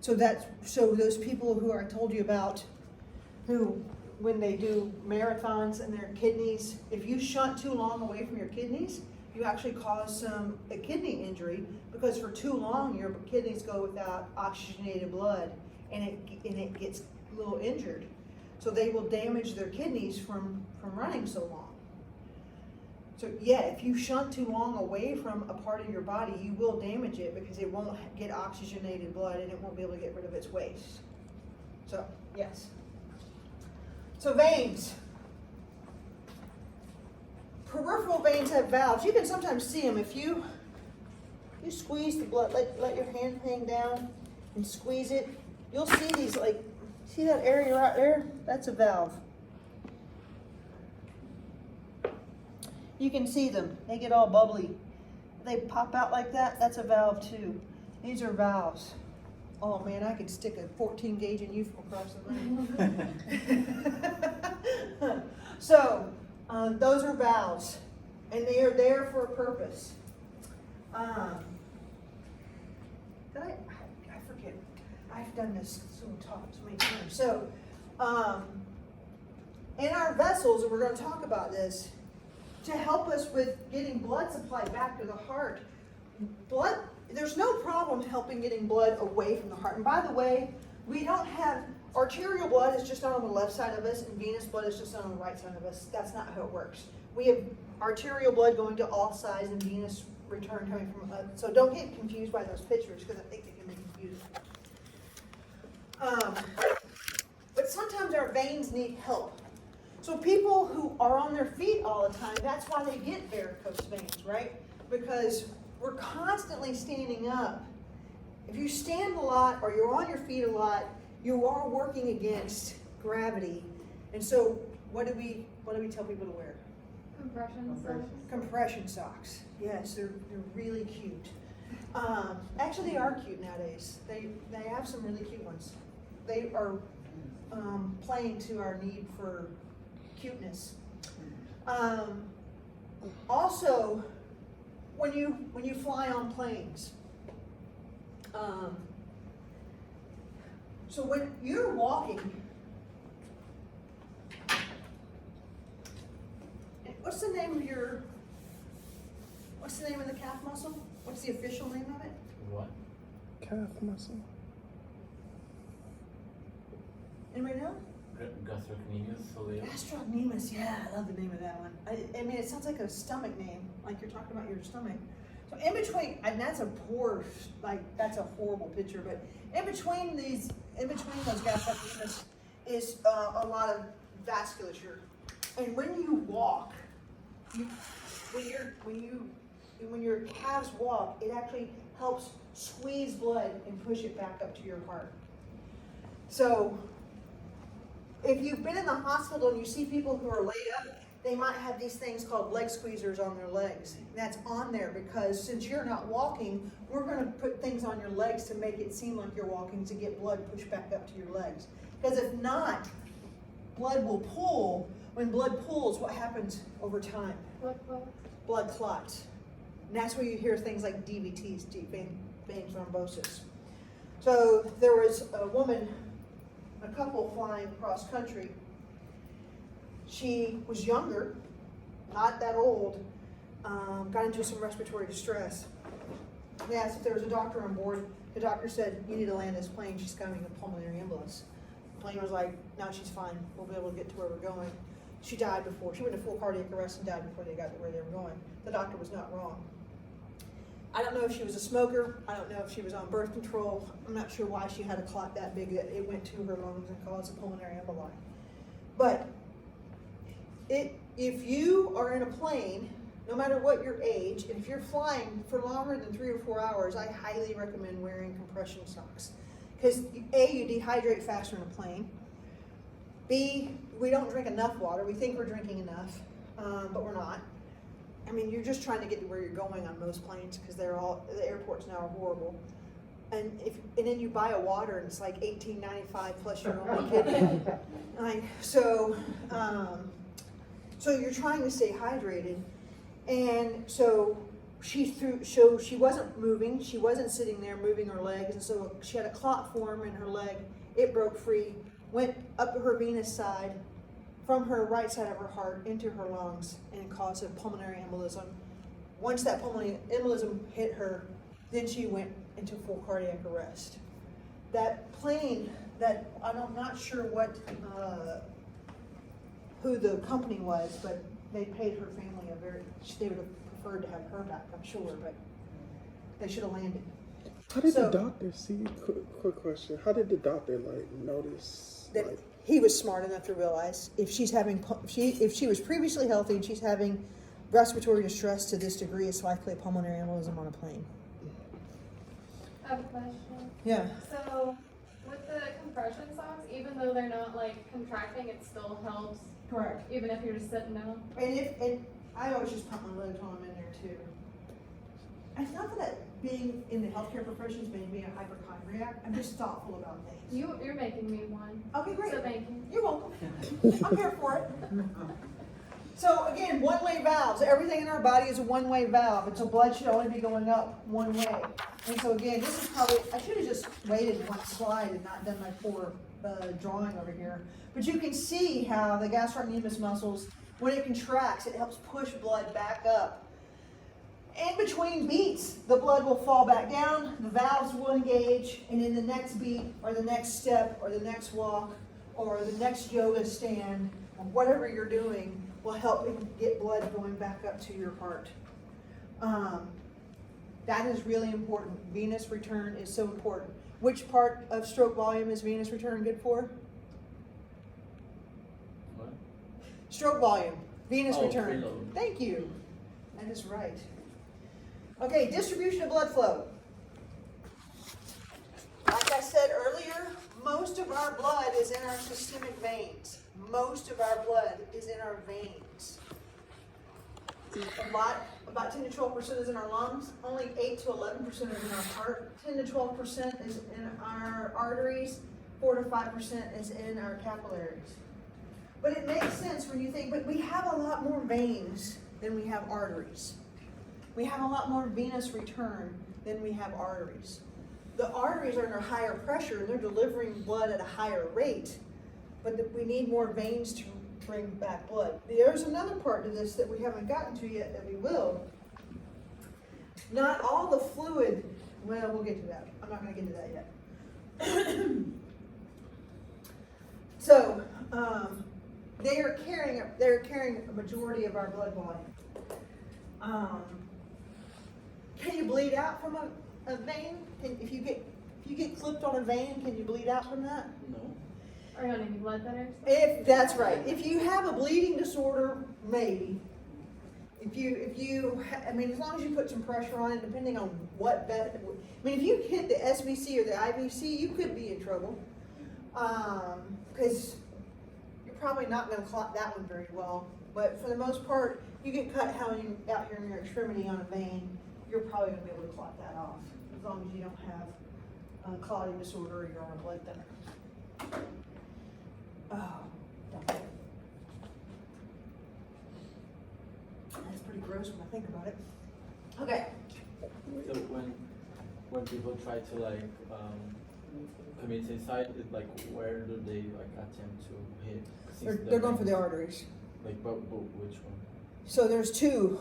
So those people who I told you about, who when they do marathons and their kidneys, if you shunt too long away from your kidneys, you actually cause a kidney injury, because for too long your kidneys go without oxygenated blood, and it gets a little injured. So they will damage their kidneys from running so long. So yeah, if you shunt too long away from a part of your body, you will damage it, because it won't get oxygenated blood and it won't be able to get rid of its waste. So, yes. So veins. Peripheral veins have valves. You can sometimes see them if you squeeze the blood, let your hand hang down and squeeze it. You'll see these, like, see that area right there? That's a valve. You can see them. They get all bubbly. They pop out like that. That's a valve too. These are valves. Oh man, I could stick a 14 gauge in you from across the room. So, those are valves, and they are there for a purpose. I forget. I've done this so many times. So, in our vessels, and we're going to talk about this, to help us with getting blood supply back to the heart. There's no problem helping getting blood away from the heart. And by the way, we don't have, arterial blood is just not on the left side of us, and venous blood is just not on the right side of us. That's not how it works. We have arterial blood going to all sides and venous return coming from us. So don't get confused by those pictures, because I think they can be confusing. But sometimes our veins need help. So people who are on their feet all the time, that's why they get varicose veins, right? Because we're constantly standing up. If you stand a lot or you're on your feet a lot, you are working against gravity. And so what do we tell people to wear? Compression socks. Compression socks. Yes, they're really cute. Actually, they are cute nowadays. They have some really cute ones. They are playing to our need for cuteness. Also, when you fly on planes, so when you're walking, what's the name of the calf muscle? What's the official name of it? What? Calf muscle. Anybody know? Gastrocnemius soleus? Gastrocnemius, yeah, I love the name of that one. I mean, it sounds like a stomach name, like you're talking about your stomach. So in between, and that's a horrible picture, but in between those gastrocnemius is a lot of vasculature. And when you walk, when your calves walk, it actually helps squeeze blood and push it back up to your heart. So, if you've been in the hospital and you see people who are laid up, they might have these things called leg squeezers on their legs. And that's on there because since you're not walking, we're going to put things on your legs to make it seem like you're walking to get blood pushed back up to your legs. Because if not, blood will pool. When blood pools, what happens over time? Blood clots. Blood clots. And that's where you hear things like DVTs, deep vein thrombosis. So there was a couple flying cross country. She was younger, not that old, got into some respiratory distress. They asked if there was a doctor on board. The doctor said, "You need to land this plane, she's having a pulmonary embolus." The plane was like, "No, she's fine, we'll be able to get to where we're going." She died before, she went to full cardiac arrest and died before they got to where they were going. The doctor was not wrong. I don't know if she was a smoker, I don't know if she was on birth control, I'm not sure why she had a clot that big that it went to her lungs and caused a pulmonary emboli. But if you are in a plane, no matter what your age, and if you're flying for longer than 3 or 4 hours, I highly recommend wearing compression socks. Because A, you dehydrate faster in a plane. B, we don't drink enough water. We think we're drinking enough, but we're not. I mean, you're just trying to get to where you're going on most planes because the airports now are horrible. And then you buy a water and it's like $18.95 plus your own kidney. So you're trying to stay hydrated. And so she wasn't moving, she wasn't sitting there moving her legs, and so she had a clot form in her leg. It broke free, went up her venous side, from her right side of her heart into her lungs, and caused a pulmonary embolism. Once that pulmonary embolism hit her, then she went into full cardiac arrest. That plane, I'm not sure who the company was, but they paid her family they would have preferred to have her back, I'm sure, but they should have landed. How did the doctor see? Quick question. How did the doctor notice? That he was smart enough to realize if if she was previously healthy and she's having respiratory distress to this degree, it's likely a pulmonary embolism on a plane. I have a question. Yeah. So, with the compression socks, even though they're not like contracting, it still helps, Correct. even if you're just sitting down. And I always just pump my legs while I'm in there too. And it's not that being in the healthcare profession is made me a hypochondriac. I'm just thoughtful about things. You're making me one. Okay, great. So thank you. You're welcome. I'm here for it. So again, one-way valves. Everything in our body is a one-way valve, and so blood should only be going up one way. And so again, this is probably, I should have just waited one slide and not done my poor drawing over here. But you can see how the gastrocnemius muscles, when it contracts, it helps push blood back up. In between beats, the blood will fall back down, the valves will engage, and in the next beat, or the next step, or the next walk, or the next yoga stand, or whatever you're doing, will help get blood going back up to your heart. That is really important. Venous return is so important. Which part of stroke volume is venous return good for? What? Stroke volume, venous return. Preload. Thank you. That is right. Okay, distribution of blood flow. Like I said earlier, most of our blood is in our systemic veins. Most of our blood is in our veins. About 10 to 12% is in our lungs. Only 8 to 11% is in our heart. 10 to 12% is in our arteries. 4 to 5% is in our capillaries. But it makes sense when you think, but we have a lot more veins than we have arteries. We have a lot more venous return than we have arteries. The arteries are under higher pressure and they're delivering blood at a higher rate, but we need more veins to bring back blood. There's another part to this that we haven't gotten to yet that we will. Not all the fluid, well, we'll get to that. I'm not going to get to that yet. So, they're carrying a majority of our blood volume. Can you bleed out from a vein? If you get clipped on a vein, can you bleed out from that? No. Are you on any blood thinners? If that's right. If you have a bleeding disorder, maybe. As long as you put some pressure on it, depending on if you hit the SVC or the IVC, you could be in trouble. Because you're probably not going to clot that one very well. But for the most part, you get cut out here in your extremity on a vein, you're probably going to be able to clot that off. As long as you don't have a clotting disorder or you're on a blood thinner. Oh, that's pretty gross when I think about it. Okay. So when people try to commit suicide, where do they attempt to hit? They're going for the arteries. But which one? So there's two.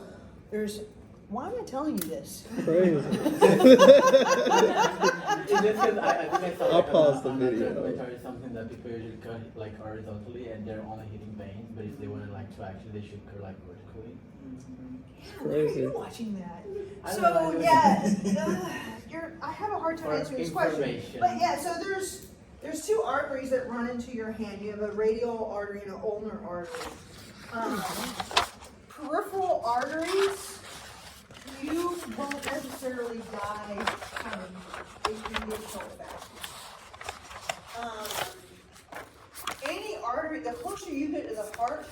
There's Why am I telling you this? Crazy. It's just because I think I saw I'll like pause the on video. a documentary something that people usually cut like horizontally and they're only hitting veins, but if they want to like to actually they should cut like vertically. Yeah, why are Crazy. you watching that? I don't So know, yeah, I have a hard time For answering this question. information. But yeah, so there's two arteries that run into your hand. You have a radial artery and an ulnar artery. Peripheral arteries, you won't necessarily die if you get killed fast. Any artery, the closer you get to the heart,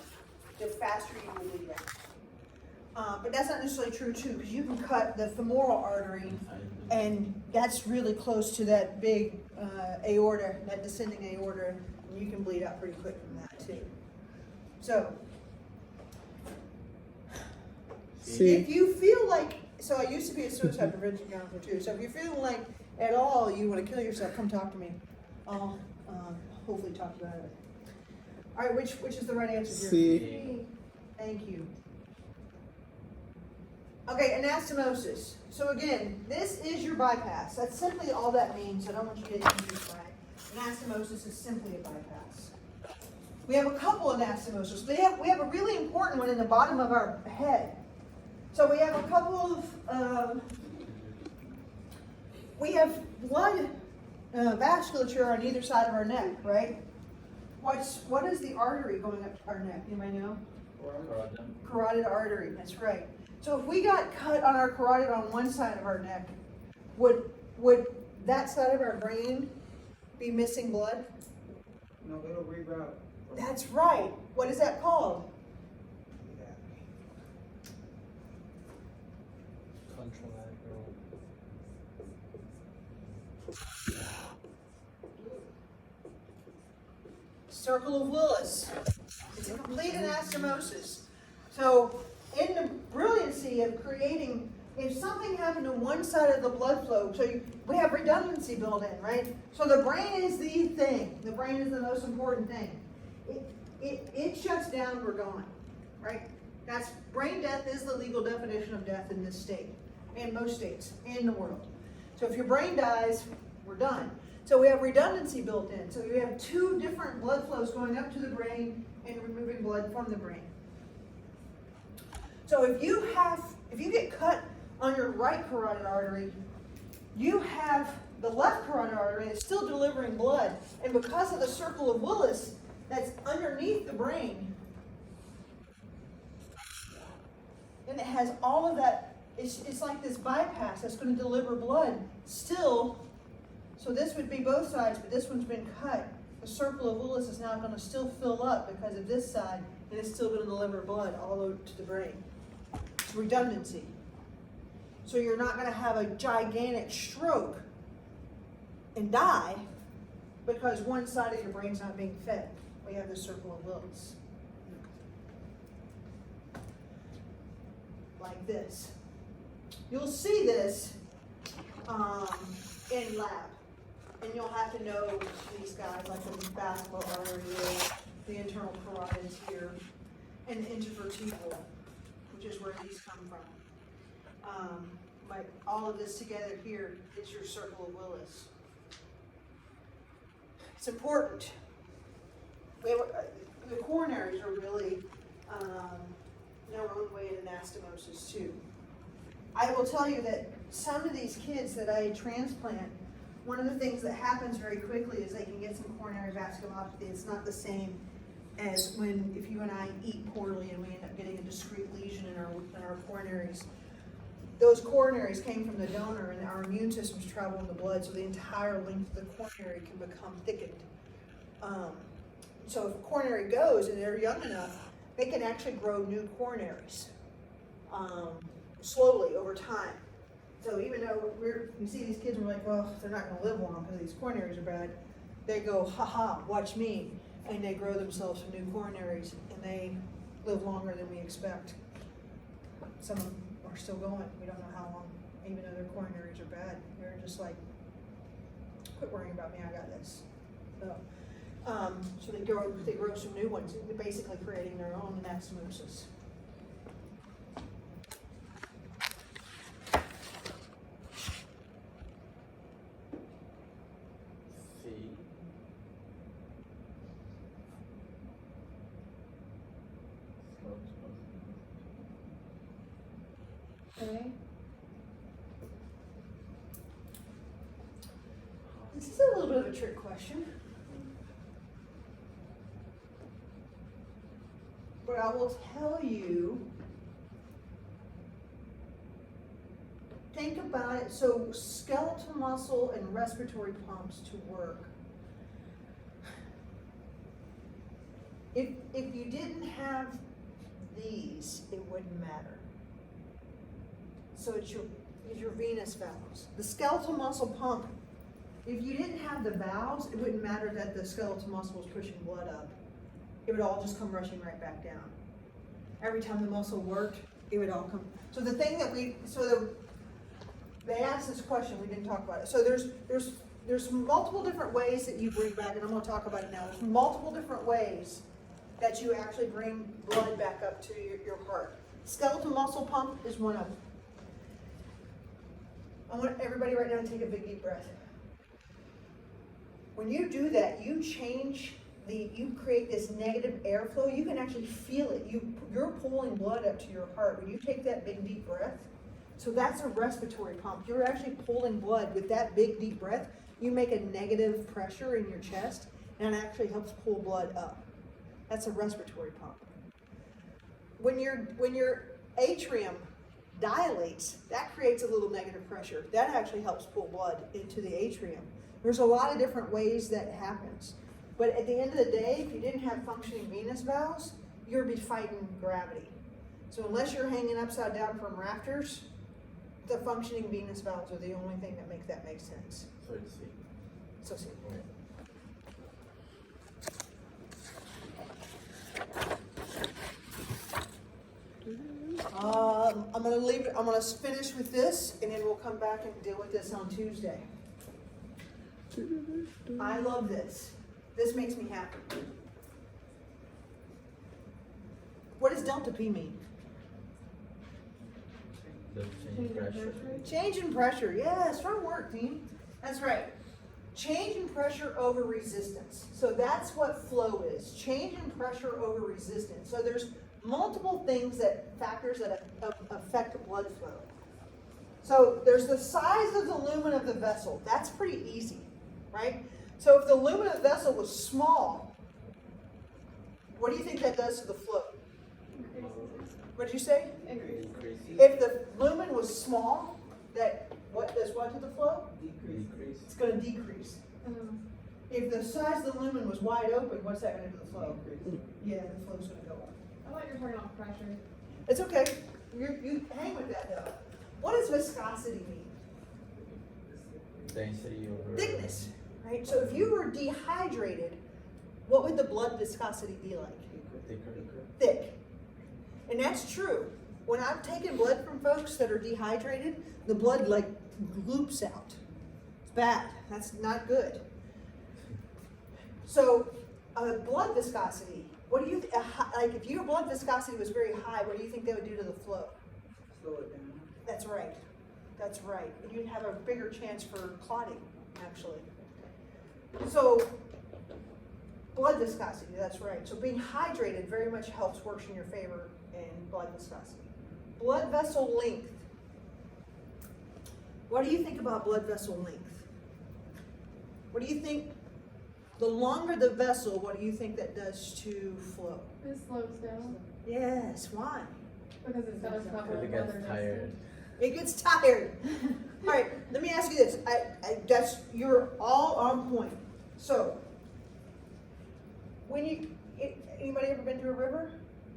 the faster you will bleed out. But that's not necessarily true too, because you can cut the femoral artery, and that's really close to that big aorta, that descending aorta, and you can bleed out pretty quick from that too. So, See, if you feel like, so I used to be a suicide prevention counselor too, so if you're feeling like at all you want to kill yourself, come talk to me. I'll hopefully talk about it. All right, which is the right answer here? C. Thank you. Okay, anastomosis. So again, this is your bypass. That's simply all that means. I don't want you to get confused by it. Anastomosis is simply a bypass. We have a couple of anastomosis. We have a really important one in the bottom of our head. So we have a couple of, we have blood vasculature on either side of our neck, right? What is the artery going up our neck? Anybody know? Carotid artery, that's right. So if we got cut on our carotid on one side of our neck, would that side of our brain be missing blood? No, it'll reroute. That's right. What is that called? Circle of Willis. It's a complete anastomosis. So, in the brilliancy of creating, if something happened to one side of the blood flow, so we have redundancy built in, right? So the brain is the thing. The brain is the most important thing. It shuts down, we're gone, right? That's brain death is the legal definition of death in this state, and most states in the world. So if your brain dies, we're done. So we have redundancy built in. So you have two different blood flows going up to the brain and removing blood from the brain. So if you get cut on your right carotid artery, you have the left carotid artery that's still delivering blood. And because of the circle of Willis that's underneath the brain, and it has all of that, it's like this bypass that's going to deliver blood still. So this would be both sides, but this one's been cut. The circle of Willis is now going to still fill up because of this side, and it's still going to deliver blood all over to the brain. It's redundancy. So you're not going to have a gigantic stroke and die because one side of your brain's not being fed. We have the circle of Willis. Like this. You'll see this in lab. And you'll have to know these guys, like the vascular artery, the internal carotids here, and the intervertebral, which is where these come from. But all of this together here is your circle of Willis. It's important. The coronaries are really their own way in anastomosis too. I will tell you that some of these kids that I transplant, one of the things that happens very quickly is they can get some coronary vasculopathy. It's not the same as if you and I eat poorly and we end up getting a discrete lesion in our coronaries. Those coronaries came from the donor, and our immune systems travel in the blood, so the entire length of the coronary can become thickened. So if a coronary goes and they're young enough, they can actually grow new coronaries slowly over time. So even though we see these kids and we're like, well, they're not going to live long because these coronaries are bad, they go, haha, watch me, and they grow themselves some new coronaries, and they live longer than we expect. Some of them are still going. We don't know how long, even though their coronaries are bad. They're just like, quit worrying about me, I got this. So they grow some new ones, basically creating their own anastomosis. Okay. This is a little bit of a trick question. But I will tell you, think about it, so skeletal muscle and respiratory pumps to work. If you didn't have these, it wouldn't matter. So it's your venous valves. The skeletal muscle pump, if you didn't have the valves, it wouldn't matter that the skeletal muscle was pushing blood up. It would all just come rushing right back down. Every time the muscle worked, it would all come. So the thing that they asked this question, we didn't talk about it. So there's multiple different ways that you bring back, and I'm gonna talk about it now. There's multiple different ways that you actually bring blood back up to your heart. Skeletal muscle pump is one of them. I want everybody right now to take a big deep breath. When you do that, you create this negative airflow. You can actually feel it. You're pulling blood up to your heart when you take that big deep breath. So that's a respiratory pump. You're actually pulling blood with that big deep breath. You make a negative pressure in your chest, and it actually helps pull blood up. That's a respiratory pump. When your atrium dilates, that creates a little negative pressure. That actually helps pull blood into the atrium. There's a lot of different ways that happens. But at the end of the day, if you didn't have functioning venous valves, you'd be fighting gravity. So unless you're hanging upside down from rafters, the functioning venous valves are the only thing that make sense. So it's C. So see. I'm gonna leave it, I'm gonna finish with this, and then we'll come back and deal with this on Tuesday. I love this. This makes me happy. What does delta P mean? The change pressure. Change in pressure. Yeah, strong work, team. That's right. Change in pressure over resistance. So that's what flow is. Change in pressure over resistance. So there's multiple factors that affect blood flow. So there's the size of the lumen of the vessel. That's pretty easy, right? So if the lumen of the vessel was small, what do you think that does to the flow? What did you say? Increase. If the lumen was small, what does to the flow? Decrease. It's going to decrease. If the size of the lumen was wide open, what's that going to do to the flow? Yeah, the flow's going to go up. I thought you were talking about pressure. It's okay. You hang with that though. What does viscosity mean? Density over Thickness, right? So if you were dehydrated, what would the blood viscosity be like? thicker. Thick. And that's true. When I've taken blood from folks that are dehydrated, the blood like loops out. It's bad. That's not good. So, blood viscosity. What do you like? If your blood viscosity was very high, what do you think that would do to the flow? Slow it down. That's right. That's right. You'd have a bigger chance for clotting, actually. So, blood viscosity, that's right. So being hydrated very much helps works in your favor in blood viscosity. Blood vessel length. What do you think about blood vessel length? What do you think? The longer the vessel, what do you think that does to flow? It slows down Yes, why? because it's got to cover Because it other gets tired. It gets tired. All right, let me ask you this. You're all on point. So, anybody ever been to a river?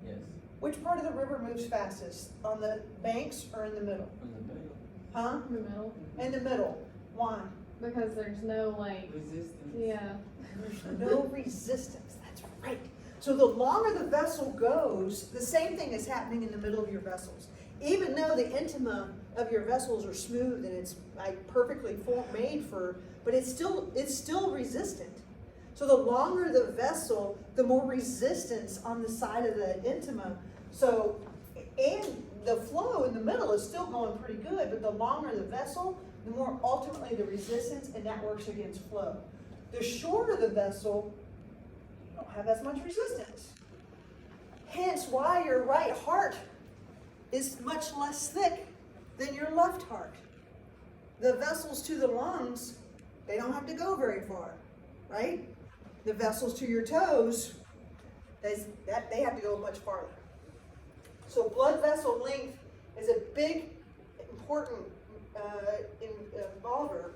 Yes. Which part of the river moves fastest? On the banks or in the middle? On the middle. Huh? in the middle In the middle. Why? because there's no Resistance. yeah. There's no resistance. That's right. So the longer the vessel goes, the same thing is happening in the middle of your vessels. Even though the intima of your vessels are smooth and it's like perfectly made but it's still resistant. So the longer the vessel, the more resistance on the side of the intima. So, and the flow in the middle is still going pretty good, but the longer the vessel, the more ultimately the resistance, and that works against flow. The shorter the vessel, you don't have as much resistance. Hence why your right heart is much less thick than your left heart. The vessels to the lungs, they don't have to go very far, right? The vessels to your toes, they have to go much farther. So blood vessel length is a big, important involver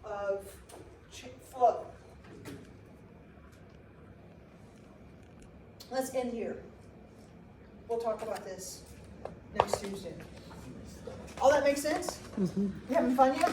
of flow. Let's end here. We'll talk about this next Tuesday. All that makes sense? You having fun yet?